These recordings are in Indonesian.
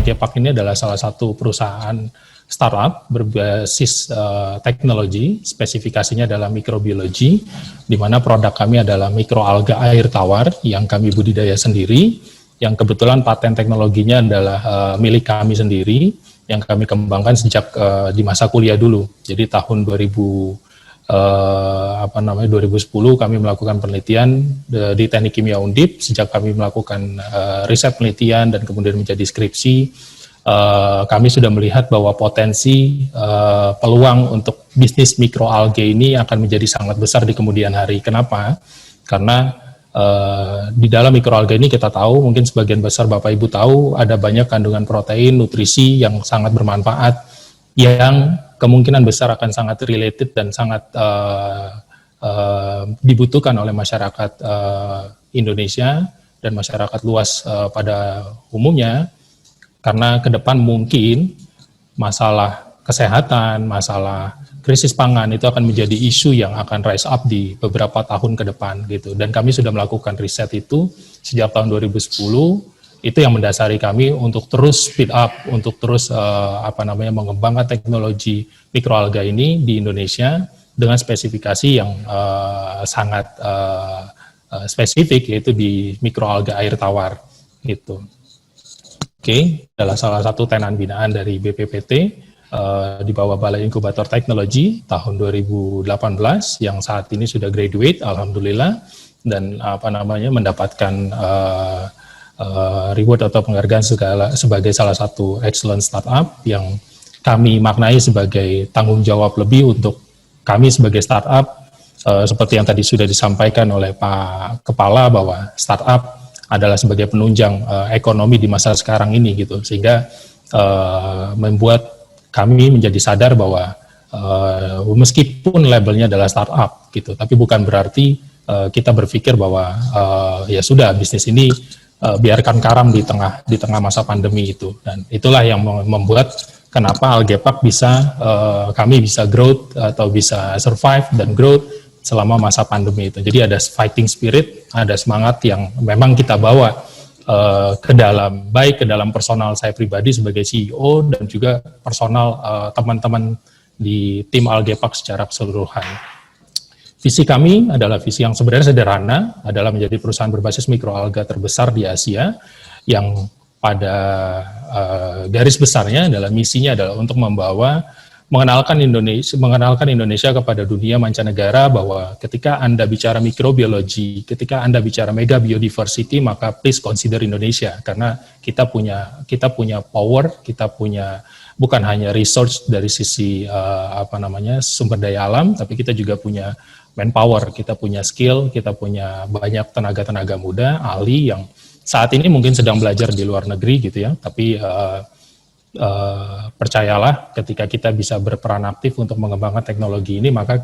Algepak ini adalah salah satu perusahaan startup berbasis teknologi, spesifikasinya adalah mikrobiologi, di mana produk kami adalah mikroalga air tawar yang kami budidaya sendiri, yang kebetulan paten teknologinya adalah milik kami sendiri, yang kami kembangkan sejak di masa kuliah dulu. Jadi tahun 2010 kami melakukan penelitian di Teknik Kimia Undip. Sejak kami melakukan riset penelitian dan kemudian menjadi skripsi, kami sudah melihat bahwa potensi peluang untuk bisnis mikroalgae ini akan menjadi sangat besar di kemudian hari. Kenapa? Karena di dalam mikroalgae ini kita tahu, mungkin sebagian besar Bapak Ibu tahu, ada banyak kandungan protein, nutrisi yang sangat bermanfaat, yang kemungkinan besar akan sangat related dan sangat dibutuhkan oleh masyarakat Indonesia dan masyarakat luas pada umumnya, karena ke depan mungkin masalah kesehatan, masalah krisis pangan itu akan menjadi isu yang akan rise up di beberapa tahun ke depan gitu. Dan kami sudah melakukan riset itu sejak tahun 2010. Itu yang mendasari kami untuk terus speed up, untuk terus mengembangkan teknologi mikroalga ini di Indonesia dengan spesifikasi yang sangat spesifik, yaitu di mikroalga air tawar gitu. Oke, adalah salah satu tenan binaan dari BPPT di bawah Balai Inkubator Teknologi tahun 2018 yang saat ini sudah graduate, alhamdulillah, dan mendapatkan reward atau penghargaan sebagai salah satu excellent startup yang kami maknai sebagai tanggung jawab lebih untuk kami sebagai startup, seperti yang tadi sudah disampaikan oleh Pak Kepala bahwa startup adalah sebagai penunjang ekonomi di masa sekarang ini gitu, sehingga membuat kami menjadi sadar bahwa meskipun labelnya adalah startup gitu, tapi bukan berarti kita berpikir bahwa ya sudah bisnis ini biarkan karam di tengah masa pandemi itu. Dan itulah yang membuat kenapa Algepak kami bisa growth atau bisa survive dan growth selama masa pandemi itu. Jadi ada fighting spirit, ada semangat yang memang kita bawa baik ke dalam personal saya pribadi sebagai CEO dan juga personal teman-teman di tim Algepak secara keseluruhan. Visi kami adalah visi yang sebenarnya sederhana, adalah menjadi perusahaan berbasis mikroalga terbesar di Asia, yang pada garis besarnya adalah misinya adalah untuk mengenalkan Indonesia kepada dunia mancanegara, bahwa ketika Anda bicara mikrobiologi, ketika Anda bicara mega biodiversity, maka please consider Indonesia, karena kita punya power, kita punya bukan hanya research dari sisi sumber daya alam, tapi kita juga punya manpower, kita punya skill, kita punya banyak tenaga-tenaga muda, ahli yang saat ini mungkin sedang belajar di luar negeri gitu ya, tapi percayalah ketika kita bisa berperan aktif untuk mengembangkan teknologi ini, maka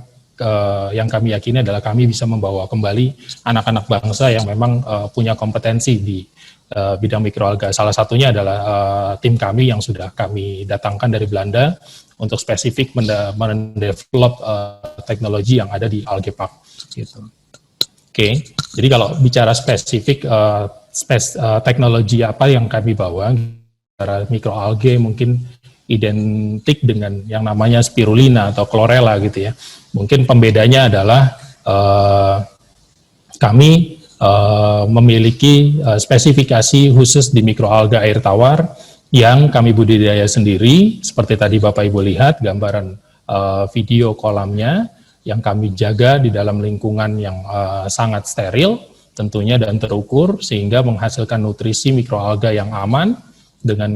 yang kami yakini adalah kami bisa membawa kembali anak-anak bangsa yang memang punya kompetensi di bidang mikroalga. Salah satunya adalah tim kami yang sudah kami datangkan dari Belanda untuk spesifik mendevelop teknologi yang ada di Algepak gitu. Oke, jadi kalau bicara spesifik teknologi apa yang kami bawa, mikroalgae mungkin identik dengan yang namanya spirulina atau chlorella gitu ya. Mungkin pembedanya adalah kami memiliki spesifikasi khusus di mikroalga air tawar yang kami budidaya sendiri, seperti tadi Bapak Ibu lihat gambaran video kolamnya, yang kami jaga di dalam lingkungan yang sangat steril tentunya dan terukur, sehingga menghasilkan nutrisi mikroalga yang aman dengan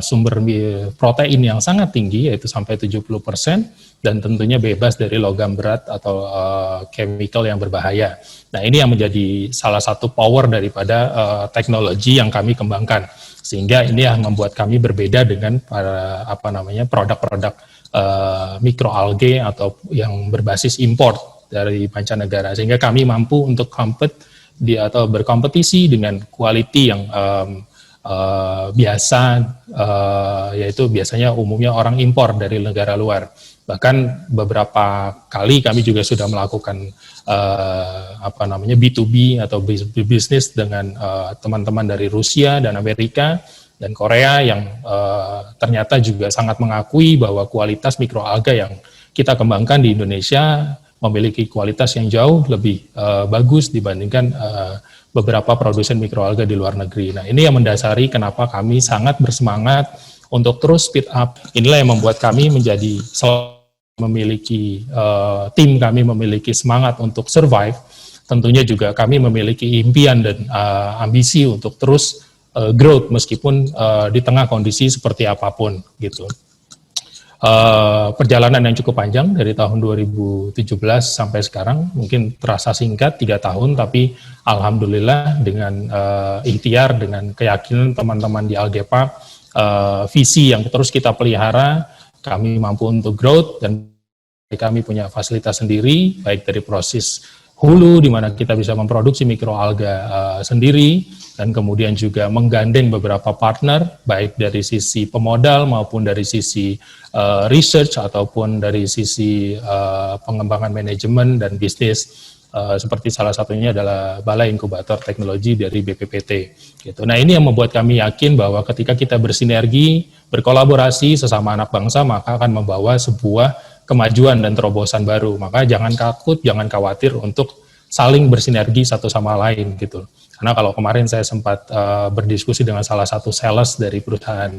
sumber protein yang sangat tinggi, yaitu sampai 70%, dan tentunya bebas dari logam berat atau chemical yang berbahaya. Nah, ini yang menjadi salah satu power daripada teknologi yang kami kembangkan, sehingga ini yang membuat kami berbeda dengan produk-produk mikroalgae atau yang berbasis import dari mancanegara, sehingga kami mampu untuk berkompetisi dengan quality yang biasa, yaitu biasanya umumnya orang impor dari negara luar. Bahkan beberapa kali kami juga sudah melakukan B2B atau bisnis dengan teman-teman dari Rusia dan Amerika, dan Korea yang ternyata juga sangat mengakui bahwa kualitas mikroalga yang kita kembangkan di Indonesia memiliki kualitas yang jauh lebih bagus dibandingkan beberapa produsen mikroalga di luar negeri. Nah, ini yang mendasari kenapa kami sangat bersemangat untuk terus speed up. Inilah yang membuat kami menjadi memiliki tim kami memiliki semangat untuk survive. Tentunya juga kami memiliki impian dan ambisi untuk terus growth meskipun di tengah kondisi seperti apapun gitu. Perjalanan yang cukup panjang dari tahun 2017 sampai sekarang, mungkin terasa singkat 3 tahun, tapi alhamdulillah dengan ikhtiar, dengan keyakinan teman-teman di Algepa, visi yang terus kita pelihara, kami mampu untuk growth dan kami punya fasilitas sendiri, baik dari proses hulu di mana kita bisa memproduksi mikroalga sendiri, dan kemudian juga menggandeng beberapa partner baik dari sisi pemodal maupun dari sisi research ataupun dari sisi pengembangan manajemen dan bisnis, seperti salah satunya adalah Balai Inkubator Teknologi dari BPPT gitu. Nah, ini yang membuat kami yakin bahwa ketika kita bersinergi, berkolaborasi sesama anak bangsa, maka akan membawa sebuah kemajuan dan terobosan baru. Maka jangan takut, jangan khawatir untuk saling bersinergi satu sama lain gitu. Karena kalau kemarin saya sempat berdiskusi dengan salah satu sales dari perusahaan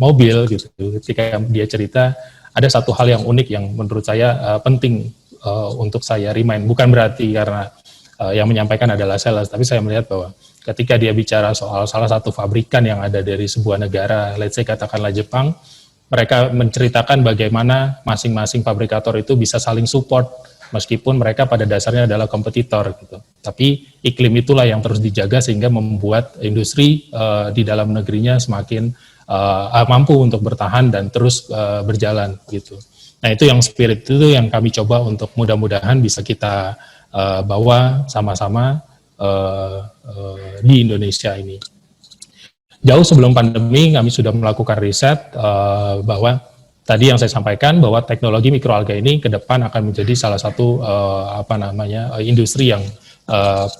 mobil gitu, ketika dia cerita ada satu hal yang unik yang menurut saya penting untuk saya remind. Bukan berarti karena yang menyampaikan adalah sales, tapi saya melihat bahwa ketika dia bicara soal salah satu fabrikan yang ada dari sebuah negara, let's say katakanlah Jepang, mereka menceritakan bagaimana masing-masing fabrikator itu bisa saling support meskipun mereka pada dasarnya adalah kompetitor gitu. Tapi iklim itulah yang terus dijaga sehingga membuat industri di dalam negerinya semakin mampu untuk bertahan dan terus berjalan gitu. Nah, itu yang spirit itu yang kami coba untuk mudah-mudahan bisa kita bawa sama-sama di Indonesia ini. Jauh sebelum pandemi kami sudah melakukan riset bahwa tadi yang saya sampaikan bahwa teknologi mikroalga ini ke depan akan menjadi salah satu industri yang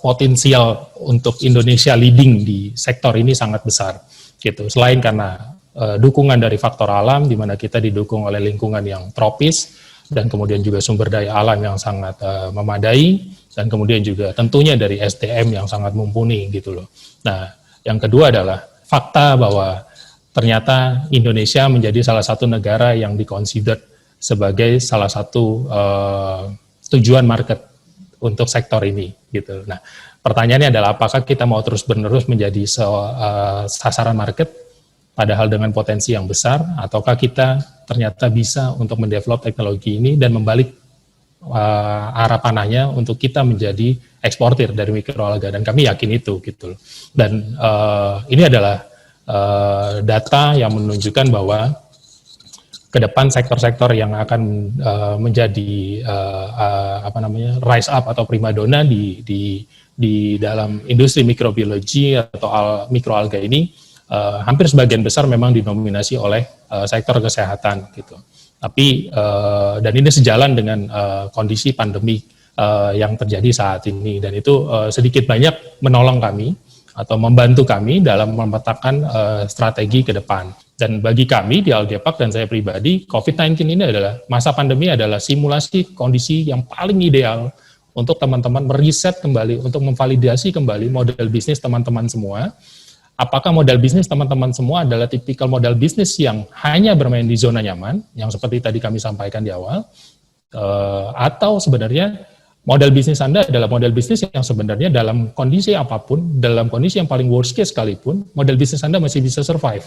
potensial untuk Indonesia leading di sektor ini sangat besar gitu. Selain karena dukungan dari faktor alam di mana kita didukung oleh lingkungan yang tropis dan kemudian juga sumber daya alam yang sangat memadai dan kemudian juga tentunya dari SDM yang sangat mumpuni gitu loh. Nah, yang kedua adalah fakta bahwa ternyata Indonesia menjadi salah satu negara yang dikonsider sebagai salah satu tujuan market untuk sektor ini gitu. Nah, pertanyaannya adalah apakah kita mau terus-menerus menjadi sasaran market padahal dengan potensi yang besar, ataukah kita ternyata bisa untuk mendevelop teknologi ini dan membalik arah panahnya untuk kita menjadi eksportir dari mikroalga, dan kami yakin itu gitu. Dan ini adalah data yang menunjukkan bahwa ke depan sektor-sektor yang akan menjadi rise up atau primadona di dalam industri mikrobiologi atau mikroalga ini hampir sebagian besar memang didominasi oleh sektor kesehatan gitu. Tapi dan ini sejalan dengan kondisi pandemi yang terjadi saat ini, dan itu sedikit banyak menolong kami atau membantu kami dalam memetakan strategi ke depan. Dan bagi kami di Algepak dan saya pribadi, COVID-19 ini adalah masa pandemi adalah simulasi kondisi yang paling ideal untuk teman-teman meriset kembali, untuk memvalidasi kembali model bisnis teman-teman semua. Apakah modal bisnis teman-teman semua adalah tipikal modal bisnis yang hanya bermain di zona nyaman, yang seperti tadi kami sampaikan di awal, atau sebenarnya modal bisnis Anda adalah modal bisnis yang sebenarnya dalam kondisi apapun, dalam kondisi yang paling worst case sekalipun, modal bisnis Anda masih bisa survive.